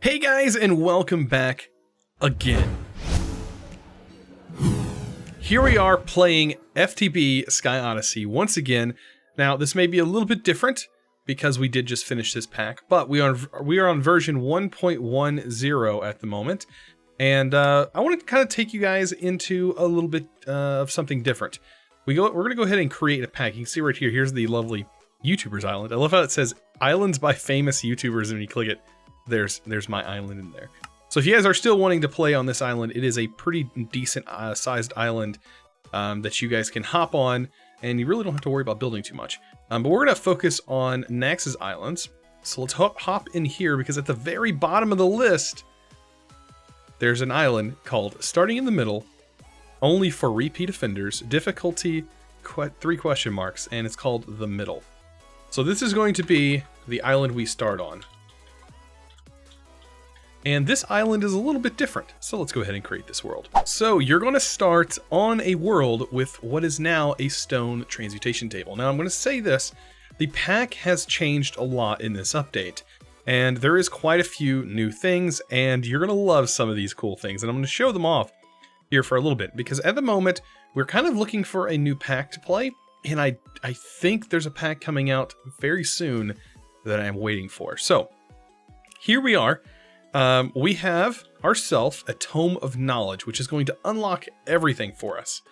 Hey guys, and welcome back again. Here we are playing FTB Sky Odyssey once again. Now, this may be a little bit different because we did just finish this pack, but we are on version 1.10 at the moment, and I want to kind of take you guys into a little bit of something different. We're going to go ahead and create a pack. You can see right here. Here's the lovely YouTubers Island. I love how it says Islands by famous YouTubers, and when you click it, there's my island in there. So if you guys are still wanting to play on this island, it is a pretty decent sized island that you guys can hop on, and you really don't have to worry about building too much. But we're going to focus on Nexus Islands. So let's hop in here, because at the very bottom of the list, there's an island called Starting in the Middle, only for repeat offenders, difficulty 3 question marks, and it's called The Middle. So this is going to be the island we start on. And this island is a little bit different, so let's go ahead and create this world. So you're going to start on a world with what is now a stone transmutation table. Now I'm going to say this, the pack has changed a lot in this update, and there is quite a few new things, and you're going to love some of these cool things, and I'm going to show them off here for a little bit, because at the moment, we're kind of looking for a new pack to play, and I think there's a pack coming out very soon that I'm waiting for. So here we are. We have ourselves a Tome of Knowledge, which is going to unlock everything for us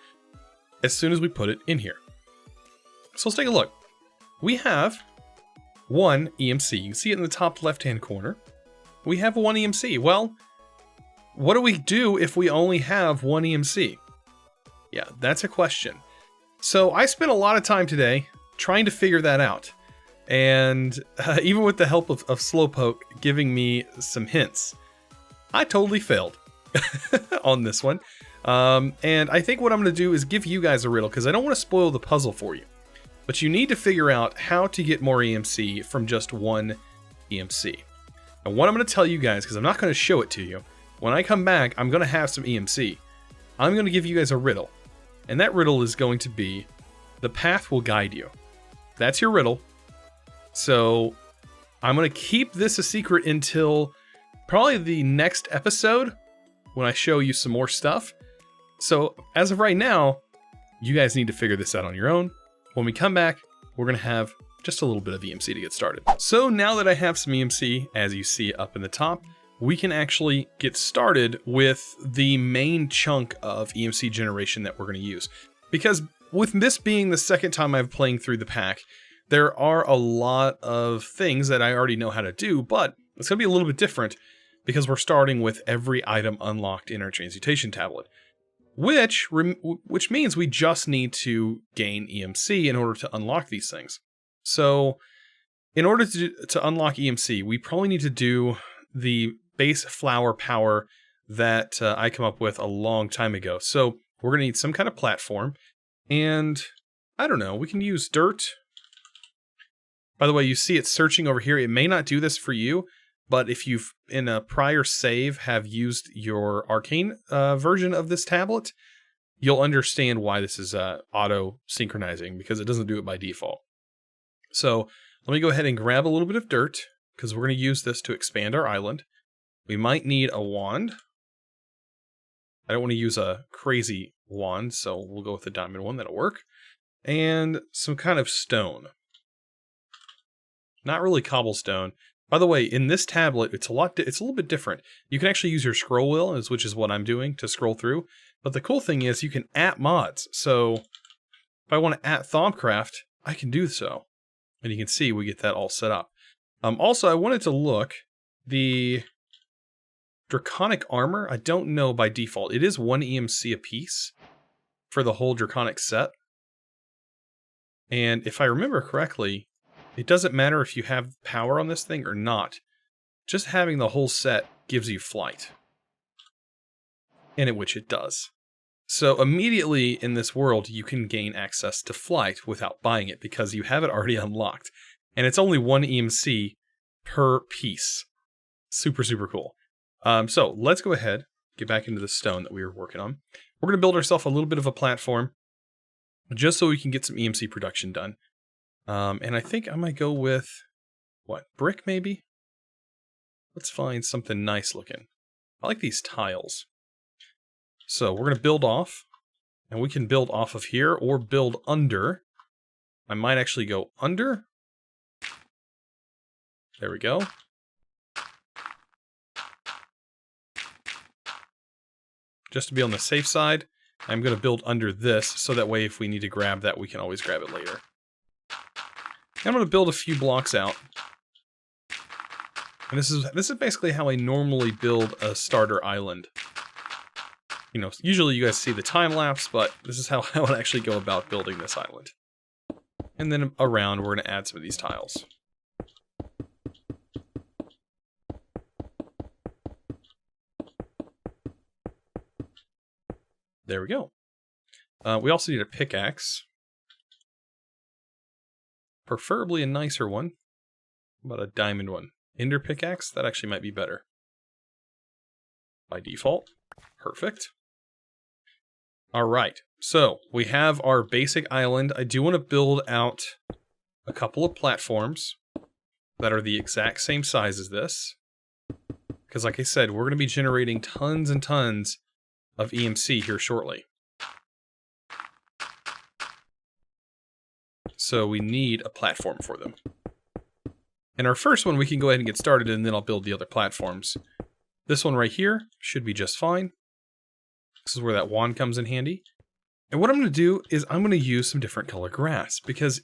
as soon as we put it in here. So let's take a look. We have one EMC. You can see it in the top left-hand corner. We have one EMC. Well, what do we do if we only have one EMC? Yeah, that's a question. So I spent a lot of time today trying to figure that out. And even with the help of Slowpoke giving me some hints, I totally failed on this one. And I think what I'm going to do is give you guys a riddle, because I don't want to spoil the puzzle for you. But you need to figure out how to get more EMC from just one EMC. And what I'm going to tell you guys, because I'm not going to show it to you, when I come back, I'm going to have some EMC. I'm going to give you guys a riddle. And that riddle is going to be, the path will guide you. That's your riddle. So I'm going to keep this a secret until probably the next episode when I show you some more stuff. So as of right now, you guys need to figure this out on your own. When we come back, we're going to have just a little bit of EMC to get started. So now that I have some EMC, as you see up in the top, we can actually get started with the main chunk of EMC generation that we're going to use. Because with this being the second time I'm playing through the pack, there are a lot of things that I already know how to do, but it's going to be a little bit different because we're starting with every item unlocked in our transmutation tablet, which means we just need to gain EMC in order to unlock these things. So in order to unlock EMC, we probably need to do the base flower power that I came up with a long time ago. So we're going to need some kind of platform, and I don't know, we can use dirt. By the way, you see it searching over here. It may not do this for you, but if you've, in a prior save, have used your Arcane version of this tablet, you'll understand why this is auto-synchronizing, because it doesn't do it by default. So let me go ahead and grab a little bit of dirt, because we're going to use this to expand our island. We might need a wand. I don't want to use a crazy wand, so we'll go with the diamond one. That'll work. And some kind of stone. Not really cobblestone. By the way, in this tablet, it's a little bit different. You can actually use your scroll wheel, which is what I'm doing, to scroll through. But the cool thing is you can add mods. So if I want to add Thaumcraft, I can do so. And you can see we get that all set up. Also, I wanted to look. The Draconic Armor, I don't know by default. It is 1 EMC a piece for the whole Draconic set. And if I remember correctly, it doesn't matter if you have power on this thing or not. Just having the whole set gives you flight. And which it does. So immediately in this world, you can gain access to flight without buying it, because you have it already unlocked. And it's only 1 EMC per piece. Super, super cool. So let's go ahead, get back into the stone that we were working on. We're going to build ourselves a little bit of a platform, just so we can get some EMC production done. And I think I might go with, what, brick maybe? Let's find something nice looking. I like these tiles. So we're going to build off, and we can build off of here or build under. I might actually go under. There we go. Just to be on the safe side, I'm going to build under this, so that way if we need to grab that, we can always grab it later. I'm going to build a few blocks out. And this is basically how I normally build a starter island. You know, usually you guys see the time lapse, but this is how I would actually go about building this island. And then around, we're going to add some of these tiles. There we go. We also need a pickaxe. Preferably a nicer one. How about a diamond one? Ender pickaxe? That actually might be better. By default. Perfect. Alright, so we have our basic island. I do want to build out a couple of platforms that are the exact same size as this. Because like I said, we're going to be generating tons and tons of EMC here shortly. So we need a platform for them. And our first one we can go ahead and get started, and then I'll build the other platforms. This one right here should be just fine. This is where that wand comes in handy. And what I'm going to do is I'm going to use some different color grass, because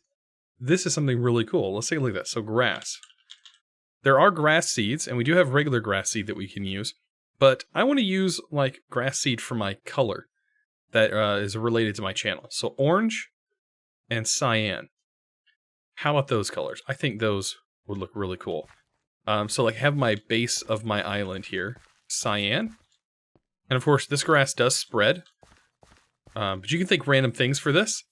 this is something really cool. Let's take a look at that. So grass. There are grass seeds, and we do have regular grass seed that we can use. But I want to use like grass seed for my color that is related to my channel. So orange and cyan. How about those colors? I think those would look really cool. So like have my base of my island here, cyan. And of course this grass does spread. But you can think random things for this.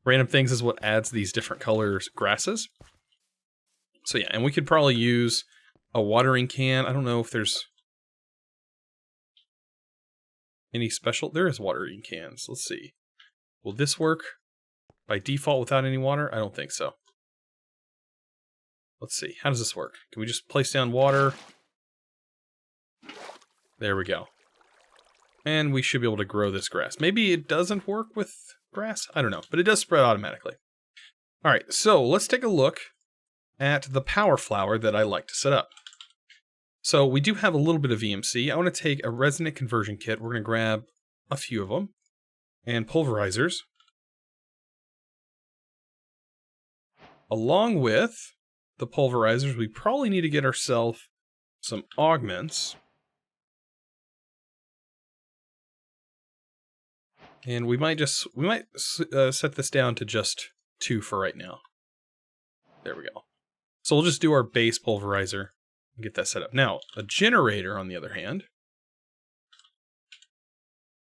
Random things is what adds these different colors grasses. So yeah, and we could probably use a watering can. I don't know if there's any special. There is watering cans. Let's see. Will this work by default without any water? I don't think so. Let's see. How does this work? Can we just place down water? There we go. And we should be able to grow this grass. Maybe it doesn't work with grass? I don't know. But it does spread automatically. Alright, so let's take a look at the power flower that I like to set up. So we do have a little bit of EMC. I want to take a resonant conversion kit. We're going to grab a few of them. And pulverizers. Along with the pulverizers, we probably need to get ourselves some augments. And we might set this down to just 2 for right now. There we go. So we'll just do our base pulverizer and get that set up. Now, a generator, on the other hand,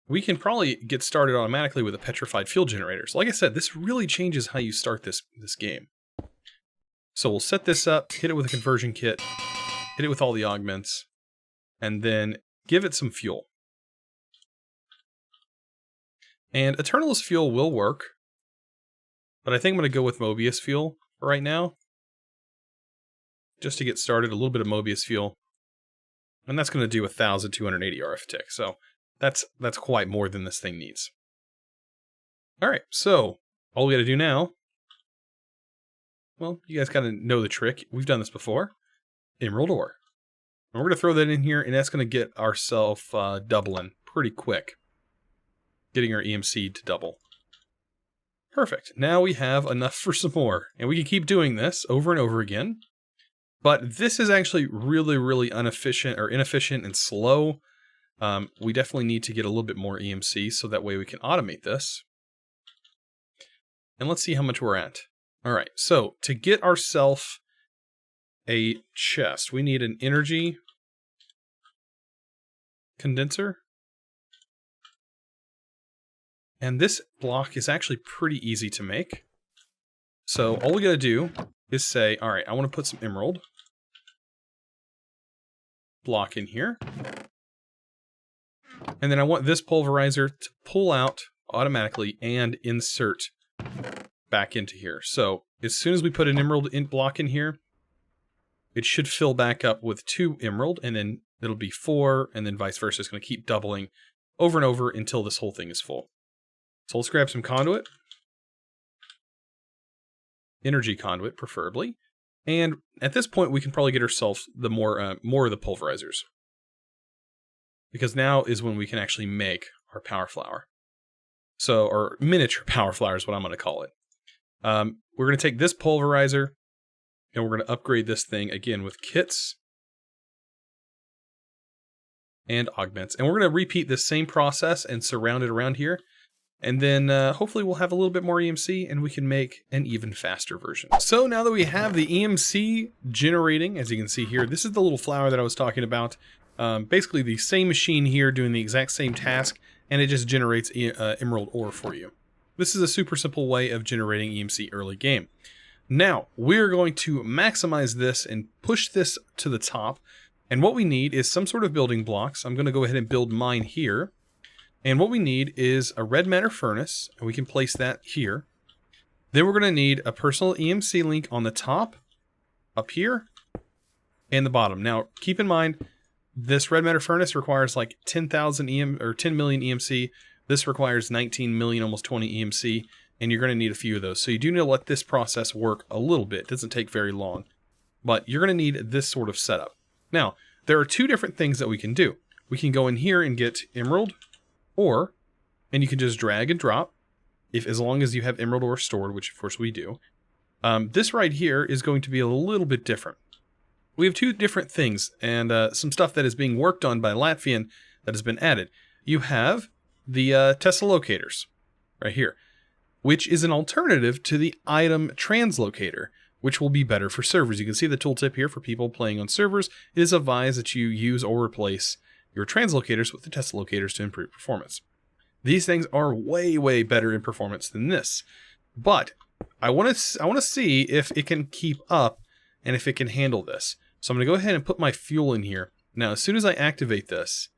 we can probably get started automatically with a petrified fuel generator. So like I said, this really changes how you start this game. So we'll set this up, hit it with a conversion kit, hit it with all the augments, and then give it some fuel. And Eternalist fuel will work, but I think I'm going to go with Mobius fuel for right now. Just to get started, a little bit of Mobius fuel. And that's going to do 1,280 RF tick, so that's quite more than this thing needs. Alright, so all we got to do now, well, you guys kind of know the trick. We've done this before. Emerald ore. And we're going to throw that in here, and that's going to get ourselves doubling pretty quick. Getting our EMC to double. Perfect. Now we have enough for some more. And we can keep doing this over and over again. But this is actually really, really inefficient and slow. We definitely need to get a little bit more EMC so that way we can automate this. And let's see how much we're at. Alright, so to get ourselves a chest, we need an energy condenser. And this block is actually pretty easy to make. So all we gotta do is say, alright, I want to put some emerald block in here. And then I want this pulverizer to pull out automatically and insert back into here. So as soon as we put an emerald block in here, it should fill back up with 2 emerald, and then it'll be 4, and then vice versa. It's going to keep doubling over and over until this whole thing is full. So let's grab some conduit. Energy conduit, preferably. And at this point, we can probably get ourselves the more of the pulverizers. Because now is when we can actually make our power flower. So, or miniature power flower is what I'm going to call it. We're going to take this pulverizer, and we're going to upgrade this thing again with kits and augments. And we're going to repeat this same process and surround it around here. And then hopefully we'll have a little bit more EMC and we can make an even faster version. So now that we have the EMC generating, as you can see here, this is the little flower that I was talking about. Basically the same machine here doing the exact same task, and it just generates emerald ore for you. This is a super simple way of generating EMC early game. Now, we're going to maximize this and push this to the top. And what we need is some sort of building blocks. I'm going to go ahead and build mine here. And what we need is a red matter furnace, and we can place that here. Then we're going to need a personal EMC link on the top, up here, and the bottom. Now, keep in mind, this red matter furnace requires like 10,000 or 10 million EMC. This requires 19 million, almost 20 EMC, and you're going to need a few of those. So you do need to let this process work a little bit. It doesn't take very long, but you're going to need this sort of setup. Now, there are 2 different things that we can do. We can go in here and get emerald ore, and you can just drag and drop, as long as you have emerald ore stored, which of course we do. This right here is going to be a little bit different. We have 2 different things, and some stuff that is being worked on by Latvian that has been added. You have the Tesla locators, right here, which is an alternative to the item translocator, which will be better for servers. You can see the tooltip here for people playing on servers. It is advised that you use or replace your translocators with the Tesla locators to improve performance. These things are way, way better in performance than this. But I want to see if it can keep up and if it can handle this. So I'm going to go ahead and put my fuel in here. Now, as soon as I activate this,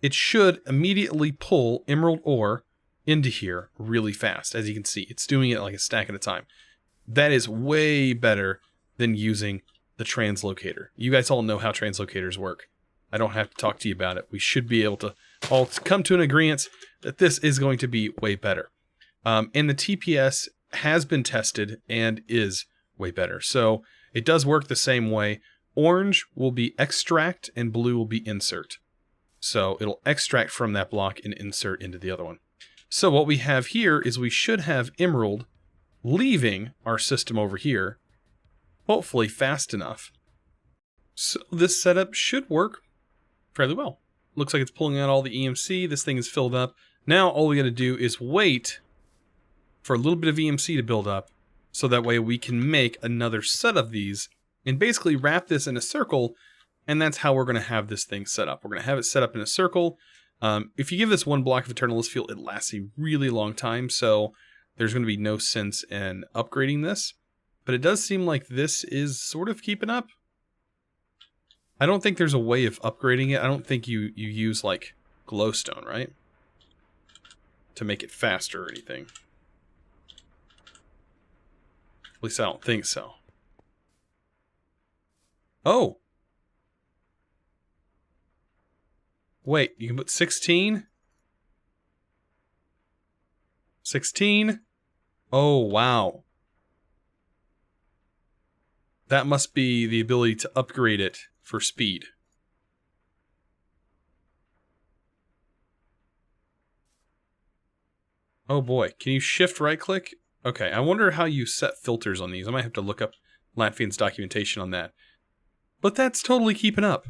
it should immediately pull emerald ore into here really fast. As you can see, it's doing it like a stack at a time. That is way better than using the translocator. You guys all know how translocators work. I don't have to talk to you about it. We should be able to all come to an agreement that this is going to be way better. And the TPS has been tested and is way better. So it does work the same way. Orange will be extract and blue will be insert. So it'll extract from that block and insert into the other one. So what we have here is we should have emerald leaving our system over here, hopefully fast enough. So this setup should work fairly well. Looks like it's pulling out all the EMC. This thing is filled up. Now all we got to do is wait for a little bit of EMC to build up, so that way we can make another set of these and basically wrap this in a circle, and that's how we're going to have this thing set up. We're going to have it set up in a circle. If you give this 1 block of Eternalist Fuel, it lasts a really long time, so there's going to be no sense in upgrading this. But it does seem like this is sort of keeping up. I don't think there's a way of upgrading it. I don't think you use like glowstone, right? To make it faster or anything. At least I don't think so. Oh! Wait, you can put 16? 16? Oh, wow. That must be the ability to upgrade it for speed. Oh boy, can you shift right click? Okay, I wonder how you set filters on these. I might have to look up Latvian's documentation on that. But that's totally keeping up.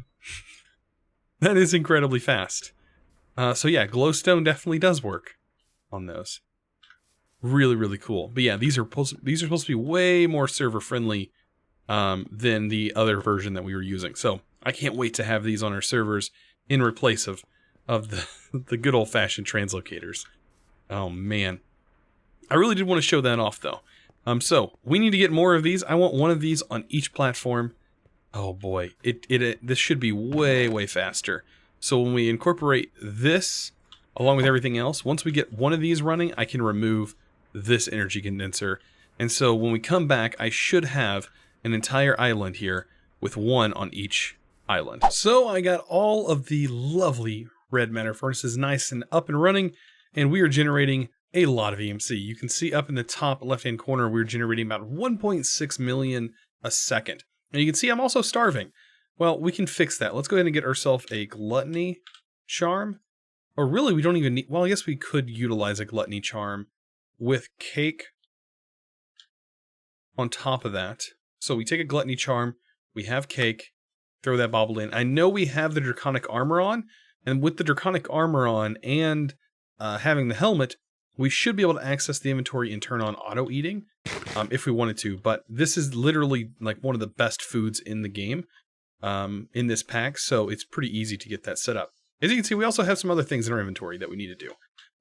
That is incredibly fast. So yeah, glowstone definitely does work on those. Really, really cool. But yeah, these are supposed to be way more server friendly than the other version that we were using. So I can't wait to have these on our servers in replace of the good old fashioned translocators. Oh man. I really did want to show that off though. So we need to get more of these. I want one of these on each platform. Oh boy, this should be way, way faster. So when we incorporate this along with everything else, once we get one of these running, I can remove this energy condenser. And so when we come back, I should have an entire island here with 1 on each island. So I got all of the lovely red matter furnaces nice and up and running, and we are generating a lot of EMC. You can see up in the top left-hand corner, we're generating about 1.6 million a second. And you can see I'm also starving. Well, we can fix that. Let's go ahead and get ourselves a Gluttony Charm. Or really, we don't even need... Well, I guess we could utilize a Gluttony Charm with cake on top of that. So we take a Gluttony Charm, we have cake, throw that bauble in. I know we have the Draconic Armor on, and with the Draconic Armor on and having the helmet, we should be able to access the inventory and turn on auto-eating if we wanted to. But this is literally like one of the best foods in the game in this pack, so it's pretty easy to get that set up. As you can see, we also have some other things in our inventory that we need to do.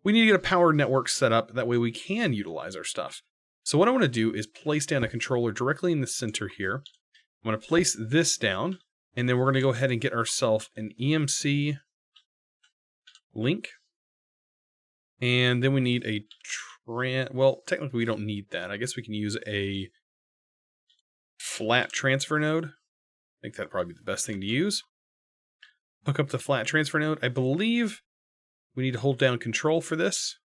We need to get a power network set up, that way we can utilize our stuff. So what I want to do is place down a controller directly in the center here. I'm going to place this down, and then we're going to go ahead and get ourselves an EMC link. And then we need a well, technically we don't need that. I guess we can use a flat transfer node. I think that'd probably be the best thing to use. Hook up the flat transfer node. I believe we need to hold down control for this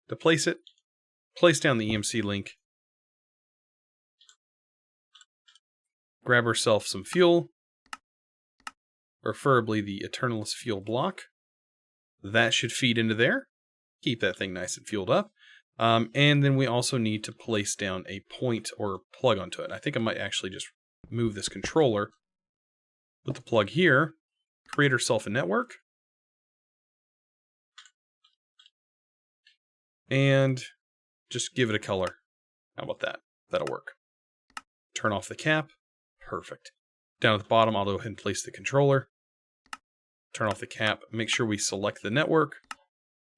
to place it. Place down the EMC link. Grab ourselves some fuel. Preferably the Eternalist fuel block. That should feed into there. Keep that thing nice and fueled up. And then we also need to place down a point or plug onto it. I think I might actually just move this controller. Put the plug here. Create ourselves a network. And just give it a color. How about that? That'll work. Turn off the cap. Perfect. Down at the bottom, I'll go ahead and place the controller. Turn off the cap. Make sure we select the network.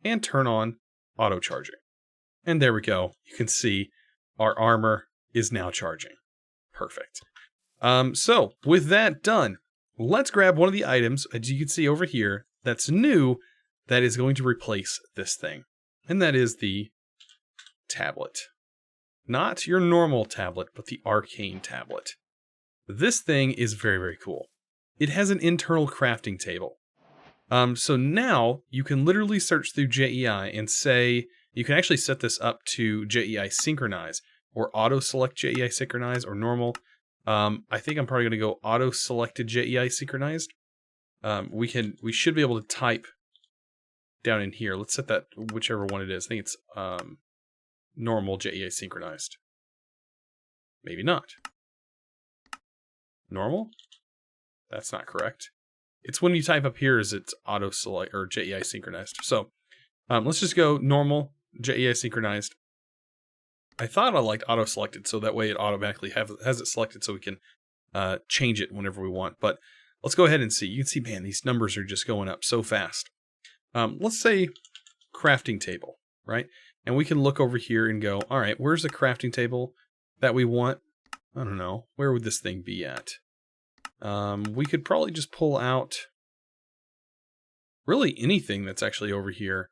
And turn on auto charging. And there we go. You can see our armor is now charging. Perfect. So with that done, let's grab one of the items, as you can see over here, that's new, that is going to replace this thing. And that is the tablet. Not your normal tablet, but the Arcane Tablet. This thing is very, very cool. It has an internal crafting table. So now you can literally search through JEI and say, you can actually set this up to JEI Synchronize or Auto Select JEI Synchronize or Normal. I think I'm probably going to go Auto Selected JEI Synchronized. We should be able to type down in here. Let's set that whichever one it is. I think it's Normal JEI Synchronized. Maybe not. Normal? That's not correct. It's when you type up here is it's auto select or JEI synchronized. So let's just go normal JEI synchronized. I thought I liked auto selected, so that way it automatically has it selected, so we can change it whenever we want. But let's go ahead and see. You can see, man, these numbers are just going up so fast. Let's say crafting table, right? And we can look over here and go, all right, where's the crafting table that we want? I don't know. Where would this thing be at? We could probably just pull out really anything that's actually over here.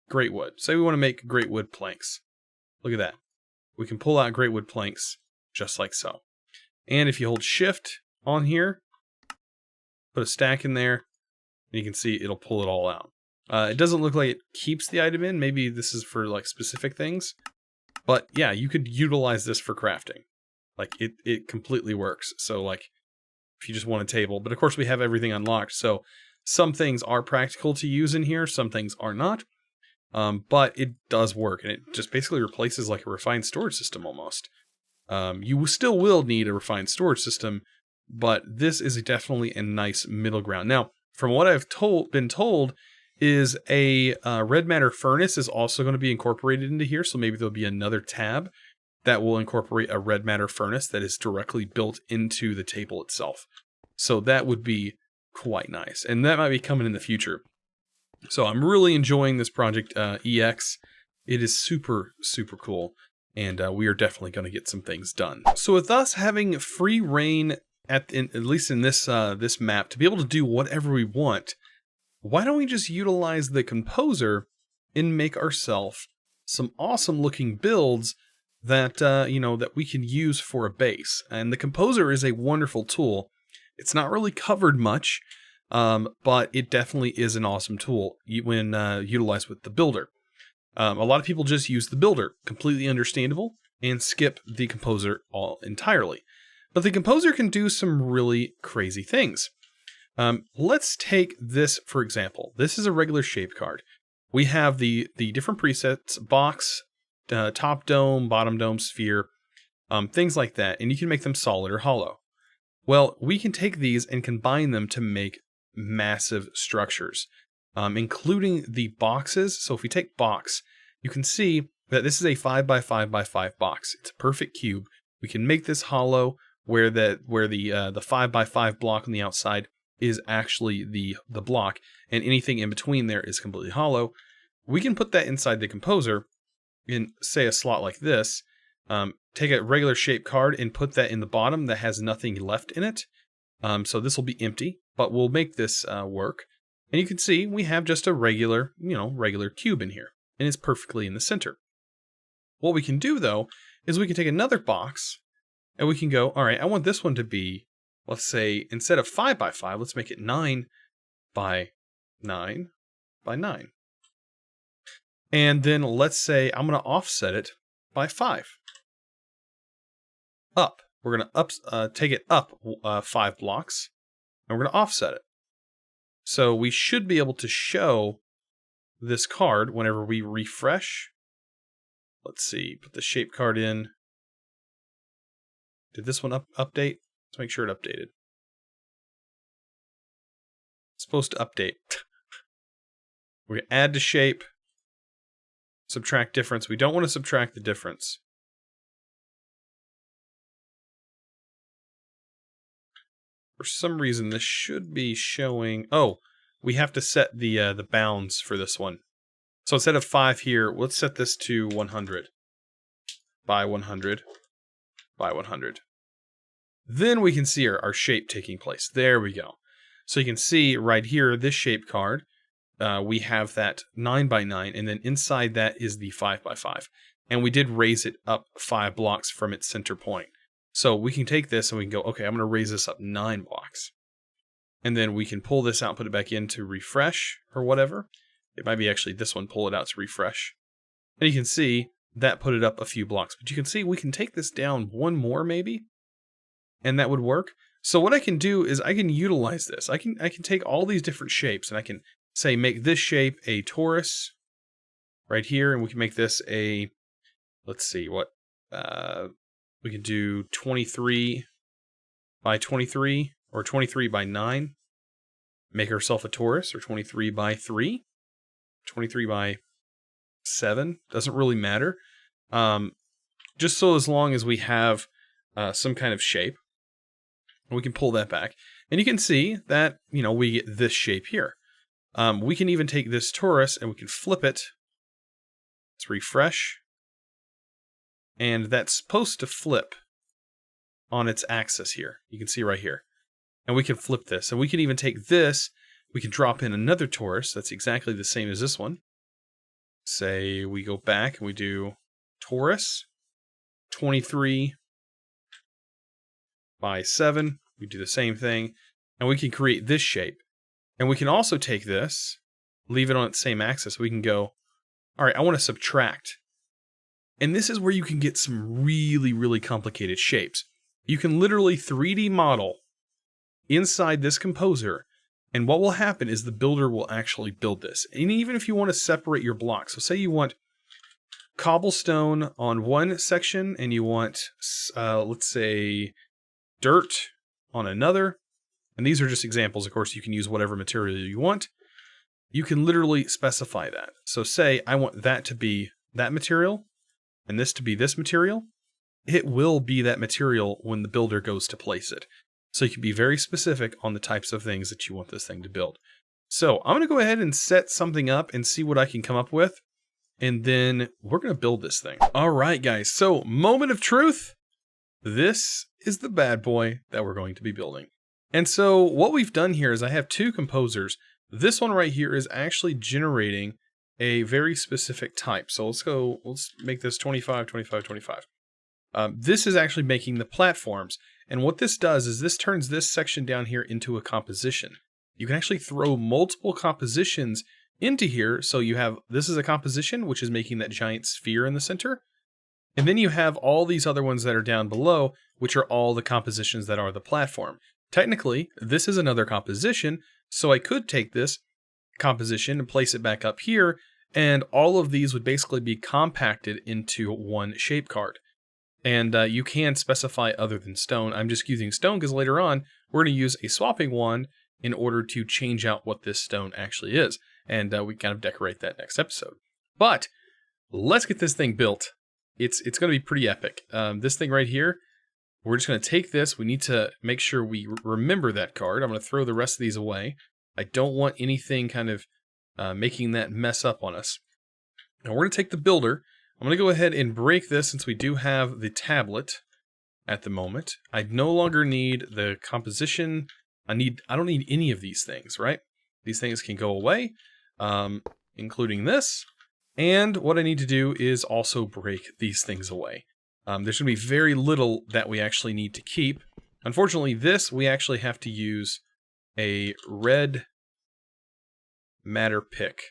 Great wood. Say we want to make great wood planks. Look at that. We can pull out great wood planks just like so. And if you hold shift on here, put a stack in there, and you can see it'll pull it all out. It doesn't look like it keeps the item in. Maybe this is for like specific things. But yeah, you could utilize this for crafting. Like it completely works. So like if you just want a table, but of course we have everything unlocked. So some things are practical to use in here. Some things are not. But it does work, and it just basically replaces like a refined storage system almost. You still will need a refined storage system, but this is definitely a nice middle ground. Now, from what I've been told, is a red matter furnace is also going to be incorporated into here. So maybe there'll be another tab that will incorporate a red matter furnace that is directly built into the table itself. So that would be quite nice, and that might be coming in the future. So I'm really enjoying this project EX. It is super, super cool, and we are definitely going to get some things done. So with us having free reign at least in this this map to be able to do whatever we want, why don't we just utilize the composer and make ourselves some awesome looking builds that, that we can use for a base. And the Composer is a wonderful tool. It's not really covered much, but it definitely is an awesome tool when utilized with the Builder. A lot of people just use the Builder, completely understandable, and skip the Composer entirely. But the Composer can do some really crazy things. Let's take this, for example. This is a regular shape card. We have the different presets, box, top dome, bottom dome, sphere, things like that, and you can make them solid or hollow. Well, we can take these and combine them to make massive structures, including the boxes. So if we take box, you can see that this is a 5x5x5 box. It's a perfect cube. We can make this hollow where the 5x5 block on the outside is actually the block, and anything in between there is completely hollow. We can put that inside the Composer in, say, a slot like this. Take a regular shape card and put that in the bottom that has nothing left in it. So this will be empty, but we'll make this work. And you can see we have just a regular cube in here, and it's perfectly in the center. What we can do, though, is we can take another box, and we can go, all right, I want this one to be, let's say, instead of 5x5, let's make it 9 by 9 by 9. And then let's say I'm going to offset it by 5. Up. We're going to take it up 5 blocks, and we're going to offset it. So we should be able to show this card whenever we refresh. Let's see, put the shape card in. Did this one update? Let's make sure it updated. It's supposed to update. We're going to add to shape. Subtract difference. We don't want to subtract the difference. For some reason, this should be showing... Oh, we have to set the bounds for this one. So instead of 5 here, let's set this to 100 by 100 by 100. Then we can see our shape taking place. There we go. So you can see right here, this shape card, we have that 9 by 9, and then inside that is the 5 by 5. And we did raise it up 5 blocks from its center point. So we can take this and we can go, okay, I'm going to raise this up 9 blocks. And then we can pull this out, put it back in to refresh or whatever. It might be actually this one, pull it out to refresh. And you can see that put it up a few blocks. But you can see we can take this down one more maybe, and that would work. So what I can do is I can utilize this. I can take all these different shapes, and I can say make this shape a torus right here, and we can make this a, let's see, what, we can do 23 by 23 or 23 by 9. Make ourselves a torus, or 23 by 3, 23 by 7, doesn't really matter. Just so as long as we have some kind of shape, we can pull that back. And you can see that, we get this shape here. We can even take this torus and we can flip it. Let's refresh. And that's supposed to flip on its axis here. You can see right here. And we can flip this. And we can even take this, we can drop in another torus that's exactly the same as this one. Say we go back and we do torus 23 by 7. We do the same thing. And we can create this shape. And we can also take this, leave it on its same axis. We can go, all right, I want to subtract. And this is where you can get some really, really complicated shapes. You can literally 3D model inside this Composer, and what will happen is the builder will actually build this. And even if you want to separate your blocks, so say you want cobblestone on one section, and you want, let's say, dirt on another, and these are just examples, of course, you can use whatever material you want. You can literally specify that. So say I want that to be that material, and this to be this material. It will be that material when the builder goes to place it. So you can be very specific on the types of things that you want this thing to build. So I'm going to go ahead and set something up and see what I can come up with. And then we're going to build this thing. All right, guys. So moment of truth. This is the bad boy that we're going to be building. And so what we've done here is I have two composers. This one right here is actually generating a very specific type. So let's make this 25, 25, 25. This is actually making the platforms. And what this does is this turns this section down here into a composition. You can actually throw multiple compositions into here. So you have, this is a composition, which is making that giant sphere in the center. And then you have all these other ones that are down below, which are all the compositions that are the platform. Technically, this is another composition, so I could take this composition and place it back up here, and all of these would basically be compacted into one shape card. And you can specify other than stone. I'm just using stone because later on, we're going to use a swapping wand in order to change out what this stone actually is. And we kind of decorate that next episode. But let's get this thing built. It's going to be pretty epic. This thing right here, we're just going to take this. We need to make sure we remember that card. I'm going to throw the rest of these away. I don't want anything kind of making that mess up on us. Now we're going to take the builder. I'm going to go ahead and break this since we do have the tablet at the moment. I no longer need the composition. I don't need any of these things, right? These things can go away, including this. And what I need to do is also break these things away. There's going to be very little that we actually need to keep. Unfortunately, this we actually have to use a red matter pick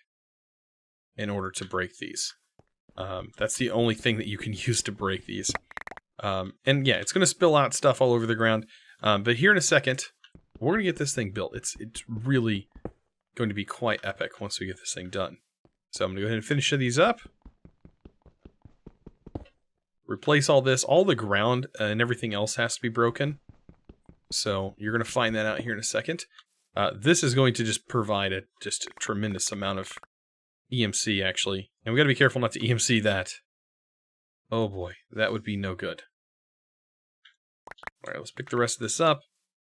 in order to break these. That's the only thing that you can use to break these. And yeah, it's going to spill out stuff all over the ground. But here in a second, we're going to get this thing built. It's really going to be quite epic once we get this thing done. So I'm going to go ahead and finish these up. Replace all this. All the ground and everything else has to be broken. So you're going to find that out here in a second. This is going to just provide a tremendous amount of EMC, actually. And we got to be careful not to EMC that. Oh boy, that would be no good. Alright, let's pick the rest of this up.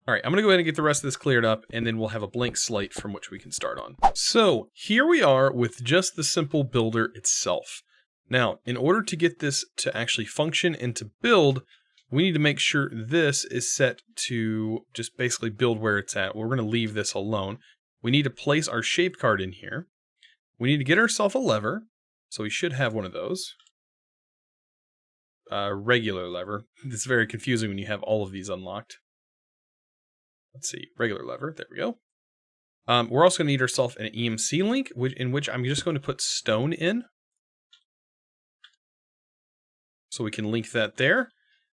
Alright, I'm going to go ahead and get the rest of this cleared up, and then we'll have a blank slate from which we can start on. So, here we are with just the simple builder itself. Now, in order to get this to actually function and to build, we need to make sure this is set to just basically build where it's at. We're going to leave this alone. We need to place our shape card in here. We need to get ourselves a lever. So we should have one of those. Regular lever. It's very confusing when you have all of these unlocked. Let's see, regular lever, there we go. We're also going to need ourselves an EMC link, in which I'm just going to put stone in. So we can link that there.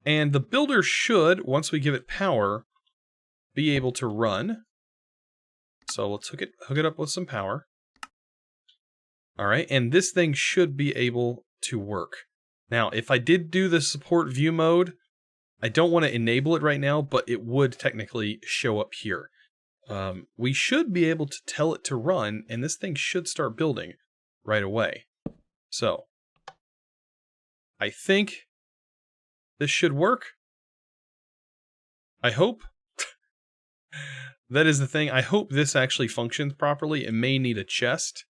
And the builder should, once we give it power, be able to run. So let's hook it up with some power. Alright, and this thing should be able to work. Now, if I did do the support view mode, I don't want to enable it right now, but it would technically show up here. We should be able to tell it to run, and this thing should start building right away. So, I think this should work. I hope. That is the thing. I hope this actually functions properly. It may need a chest.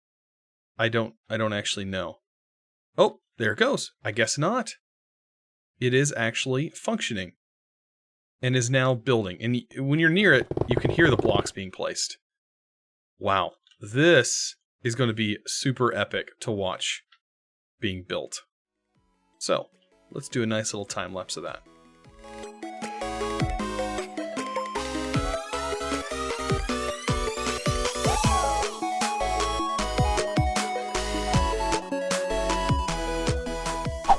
I don't actually know. Oh, there it goes. I guess not. It is actually functioning and is now building. And when you're near it, you can hear the blocks being placed. Wow. This is going to be super epic to watch being built. So, let's do a nice little time lapse of that.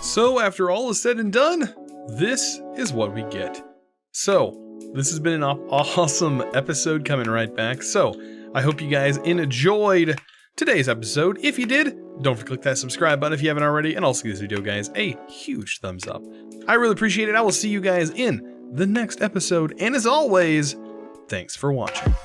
So after all is said and done, this is what we get. So this has been an awesome episode coming right back. So I hope you guys enjoyed today's episode. If you did, don't forget to click that subscribe button if you haven't already, and also give this video, guys, a huge thumbs up. I really appreciate it. I will see you guys in the next episode. And as always, thanks for watching.